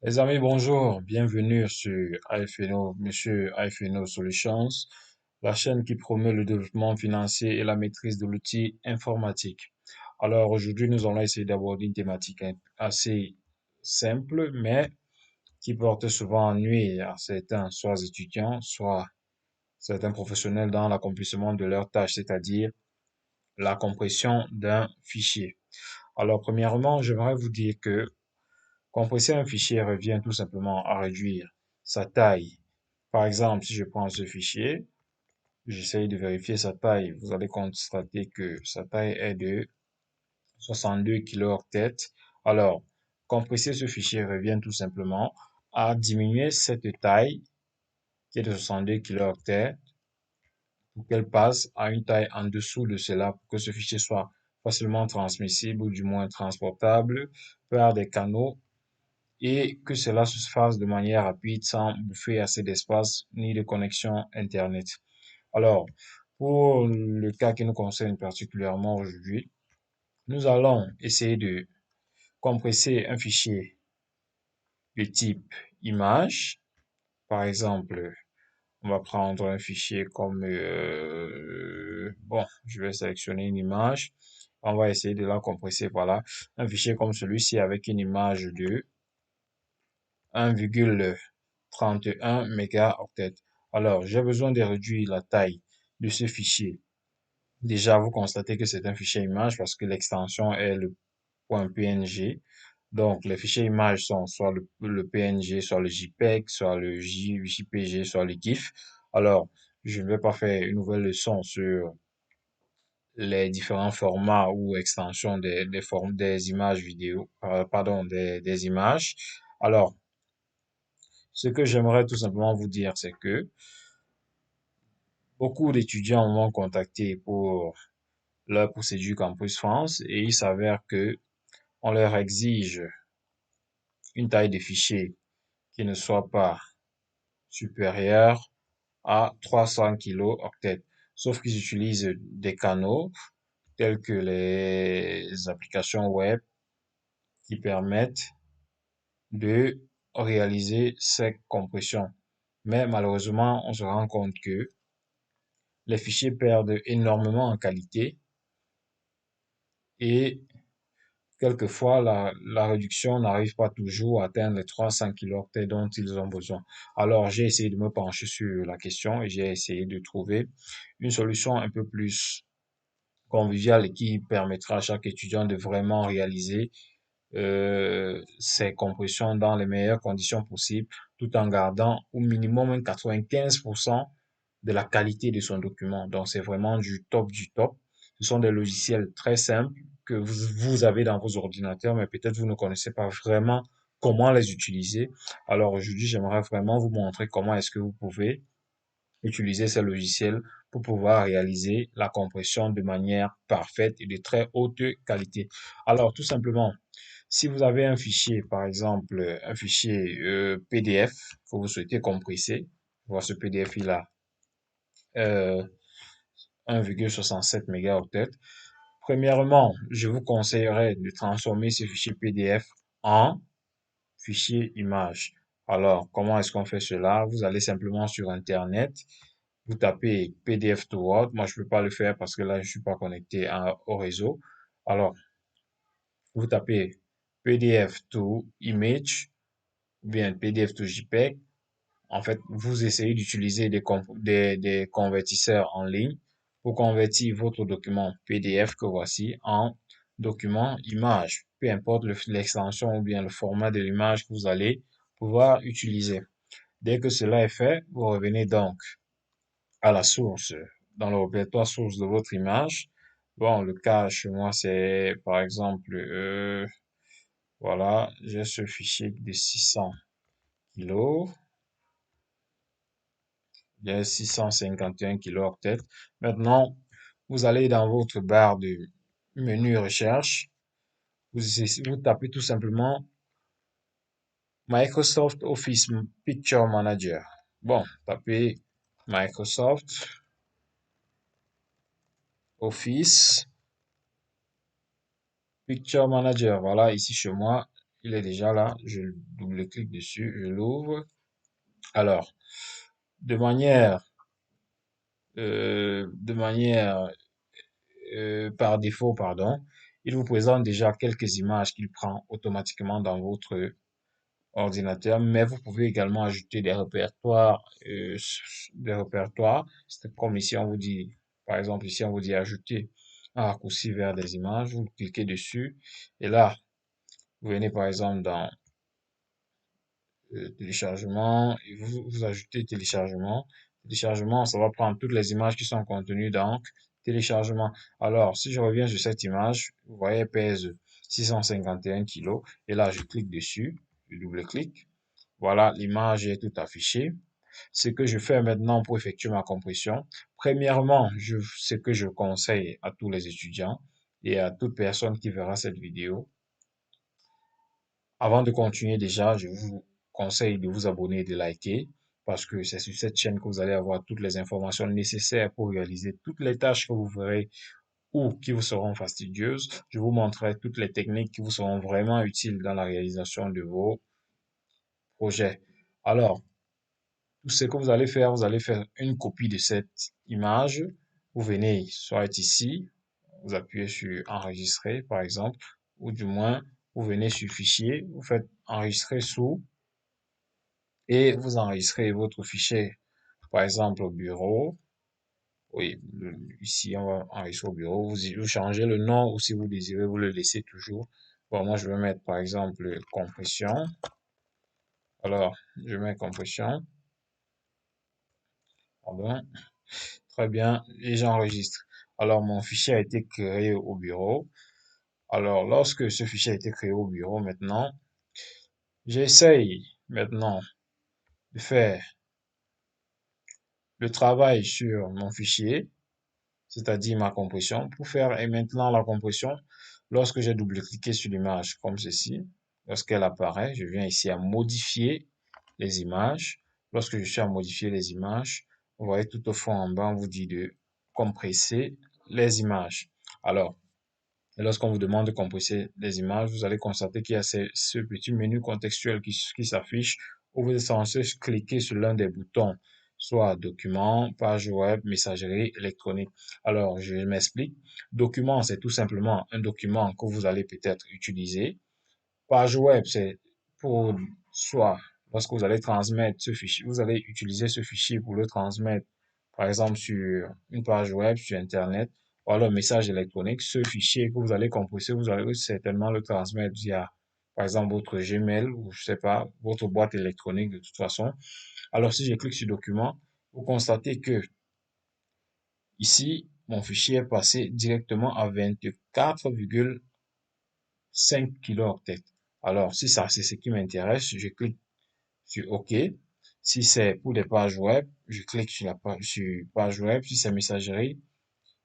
Les amis, bonjour, bienvenue sur IFNO, Monsieur IFNO Solutions, la chaîne qui promeut le développement financier et la maîtrise de l'outil informatique. Alors aujourd'hui, nous allons essayer d'aborder une thématique assez simple, mais qui porte souvent ennui à certains, soit étudiants, soit certains professionnels dans l'accomplissement de leurs tâches, c'est-à-dire la compression d'un fichier. Alors premièrement, j'aimerais vous dire que compresser un fichier revient tout simplement à réduire sa taille. Par exemple, si je prends ce fichier, j'essaye de vérifier sa taille. Vous allez constater que sa taille est de 62 kilooctets. Alors, compresser ce fichier revient tout simplement à diminuer cette taille qui est de 62 kilooctets pour qu'elle passe à une taille en dessous de cela pour que ce fichier soit facilement transmissible ou du moins transportable par des canaux et que cela se fasse de manière rapide sans bouffer assez d'espace ni de connexion Internet. Alors, pour le cas qui nous concerne particulièrement aujourd'hui, nous allons essayer de compresser un fichier de type image. Par exemple, on va prendre un fichier comme, bon, je vais sélectionner une image. On va essayer de la compresser, voilà. Un fichier comme celui-ci avec une image de 1,31 mégaoctets. Alors, j'ai besoin de réduire la taille de ce fichier. Déjà, vous constatez que c'est un fichier image parce que l'extension est le .png. Donc, les fichiers images sont soit le PNG, soit le JPEG, soit le JPG, soit le GIF. Alors, je ne vais pas faire une nouvelle leçon sur les différents formats ou extensions des images vidéo, pardon, des images. Alors, ce que j'aimerais tout simplement vous dire, c'est que beaucoup d'étudiants m'ont contacté pour leur procédure Campus France et il s'avère que on leur exige une taille de fichier qui ne soit pas supérieure à 300 kilooctets. Sauf qu'ils utilisent des canaux tels que les applications web qui permettent de réaliser ces compressions. Mais malheureusement, on se rend compte que les fichiers perdent énormément en qualité et quelquefois la réduction n'arrive pas toujours à atteindre les 300 kilooctets dont ils ont besoin. Alors j'ai essayé de me pencher sur la question et j'ai essayé de trouver une solution un peu plus conviviale et qui permettra à chaque étudiant de vraiment réaliser ses compressions dans les meilleures conditions possibles tout en gardant au minimum 95% de la qualité de son document. Donc, c'est vraiment du top du top. Ce sont des logiciels très simples que vous avez dans vos ordinateurs, mais peut-être vous ne connaissez pas vraiment comment les utiliser. Alors aujourd'hui, j'aimerais vraiment vous montrer comment est-ce que vous pouvez utiliser ces logiciels pour pouvoir réaliser la compression de manière parfaite et de très haute qualité. Alors, tout simplement, si vous avez un fichier, par exemple, un fichier PDF que vous souhaitez compresser, voir ce PDF il a euh, 1,67 mégaoctets. Premièrement, je vous conseillerais de transformer ce fichier PDF en fichier image. Alors, comment est-ce qu'on fait cela? Vous allez simplement sur Internet, vous tapez PDF to Word. Moi, je ne peux pas le faire parce que là, je suis pas connecté au réseau. Alors, vous tapez PDF to Image ou bien PDF to JPEG. En fait, vous essayez d'utiliser des convertisseurs en ligne pour convertir votre document PDF que voici en document image, peu importe l'extension ou bien le format de l'image que vous allez pouvoir utiliser. Dès que cela est fait, vous revenez donc à la source, dans le répertoire source de votre image. Bon, le cas chez moi, c'est par exemple, voilà, j'ai ce fichier de 600 kilos. Il y a 651 kilooctets. Maintenant, vous allez dans votre barre de menu recherche. Vous tapez tout simplement Microsoft Office Picture Manager. Bon, tapez Microsoft Office Picture Manager. Voilà, ici chez moi, il est déjà là. Je double-clique dessus, je l'ouvre. Alors, de manière, par défaut, pardon, il vous présente déjà quelques images qu'il prend automatiquement dans votre ordinateur, mais vous pouvez également ajouter des répertoires. C'est comme ici, on vous dit, par exemple, ici, on vous dit ajouter un raccourci vers des images. Vous cliquez dessus et là, vous venez par exemple dans téléchargement et vous ajoutez téléchargement. Téléchargement, ça va prendre toutes les images qui sont contenues dans téléchargement. Alors, si je reviens sur cette image, vous voyez, elle pèse 651 kilos et là, je clique dessus, je double-clique. Voilà, l'image est tout affichée. Ce que je fais maintenant pour effectuer ma compression, premièrement, ce que je conseille à tous les étudiants et à toute personne qui verra cette vidéo, avant de continuer déjà, je vous conseille de vous abonner et de liker parce que c'est sur cette chaîne que vous allez avoir toutes les informations nécessaires pour réaliser toutes les tâches que vous verrez ou qui vous seront fastidieuses. Je vous montrerai toutes les techniques qui vous seront vraiment utiles dans la réalisation de vos projets. Alors, tout ce que vous allez faire une copie de cette image. Vous venez soit ici, vous appuyez sur enregistrer par exemple, ou du moins vous venez sur fichier, vous faites enregistrer sous et vous enregistrez votre fichier par exemple au bureau. Oui, ici on va enregistrer au bureau. Vous changez le nom ou si vous désirez, vous le laissez toujours. Bon, moi je vais mettre par exemple compression. Alors, je mets compression. Pardon. Très bien, et j'enregistre. Alors, mon fichier a été créé au bureau. Alors, lorsque ce fichier a été créé au bureau, maintenant, j'essaye maintenant de faire le travail sur mon fichier, c'est-à-dire ma compression. Pour faire et maintenant la compression, lorsque j'ai double-cliqué sur l'image comme ceci, lorsqu'elle apparaît, je viens ici à modifier les images. Lorsque je suis à modifier les images, vous voyez tout au fond en bas, on vous dit de compresser les images. Alors, lorsqu'on vous demande de compresser les images, vous allez constater qu'il y a ce petit menu contextuel qui s'affiche où vous êtes censé cliquer sur l'un des boutons, soit document, page web, messagerie électronique. Alors, je m'explique. Document, c'est tout simplement un document que vous allez peut-être utiliser. Page web, c'est pour soit lorsque vous allez transmettre ce fichier, vous allez utiliser ce fichier pour le transmettre, par exemple, sur une page web, sur Internet, ou alors un message électronique. Ce fichier que vous allez compresser, vous allez certainement le transmettre via, par exemple, votre Gmail ou je sais pas, votre boîte électronique de toute façon. Alors, si je clique sur document, vous constatez que ici, mon fichier est passé directement à 24,5 kilooctets. Alors, si ça, c'est ce qui m'intéresse, je clique sur OK. Si c'est pour des pages web, je clique sur la page, sur page web. Si c'est messagerie,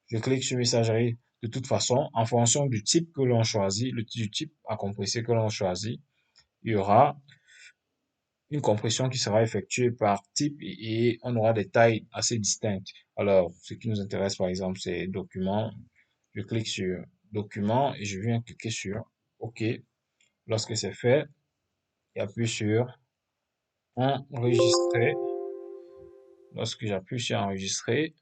je clique sur messagerie. De toute façon, en fonction du type que l'on choisit, du type à compresser que l'on choisit, il y aura une compression qui sera effectuée par type et on aura des tailles assez distinctes. Alors, ce qui nous intéresse, par exemple, c'est document. Je clique sur document et je viens cliquer sur OK. Lorsque c'est fait, j'appuie sur enregistrer. Lorsque j'appuie sur enregistrer,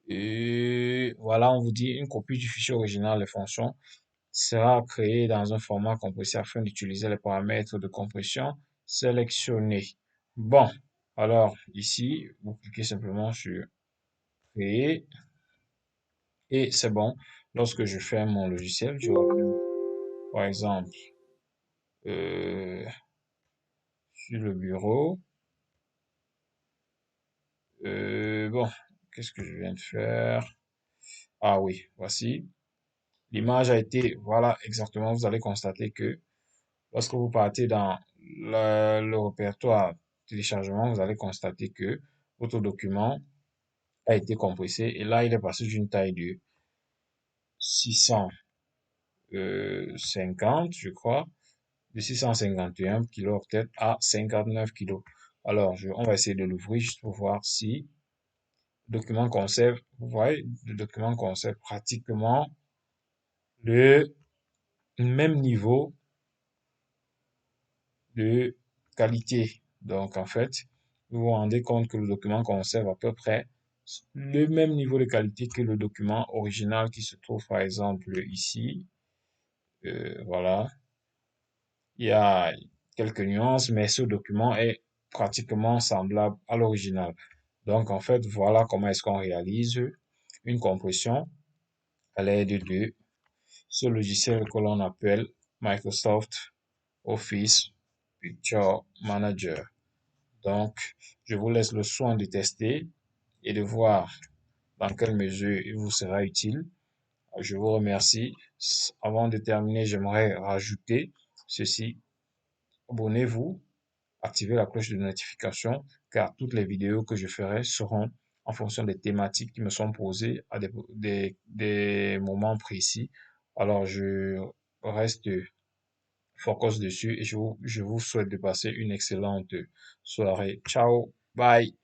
et voilà, on vous dit une copie du fichier original des fonctions sera créée dans un format compressé afin d'utiliser les paramètres de compression sélectionnés. Bon, alors ici, vous cliquez simplement sur créer et c'est bon. Lorsque je ferme mon logiciel, je reviens par exemple euh, sur le bureau. Bon, qu'est-ce que je viens de faire? Ah oui, voici. L'image a été, voilà exactement, vous allez constater que lorsque vous partez dans le répertoire téléchargement, vous allez constater que votre document a été compressé et là, il est passé d'une taille de 650, je crois, de 651 kilooctets à 59 kilos. Alors, on va essayer de l'ouvrir juste pour voir si le document conserve, vous voyez, le document conserve pratiquement le même niveau de qualité. Donc, en fait, vous vous rendez compte que le document conserve à peu près le même niveau de qualité que le document original qui se trouve par exemple ici. Voilà, il y a quelques nuances, mais ce document est pratiquement semblable à l'original. Donc, en fait, voilà comment est-ce qu'on réalise une compression à l'aide de ce logiciel que l'on appelle Microsoft Office Picture Manager. Donc, je vous laisse le soin de tester et de voir dans quelle mesure il vous sera utile. Je vous remercie. Avant de terminer, j'aimerais rajouter ceci. Abonnez-vous, activez la cloche de notification car toutes les vidéos que je ferai seront en fonction des thématiques qui me sont posées à des moments précis. Alors, je reste focus dessus et je vous souhaite de passer une excellente soirée. Ciao, bye.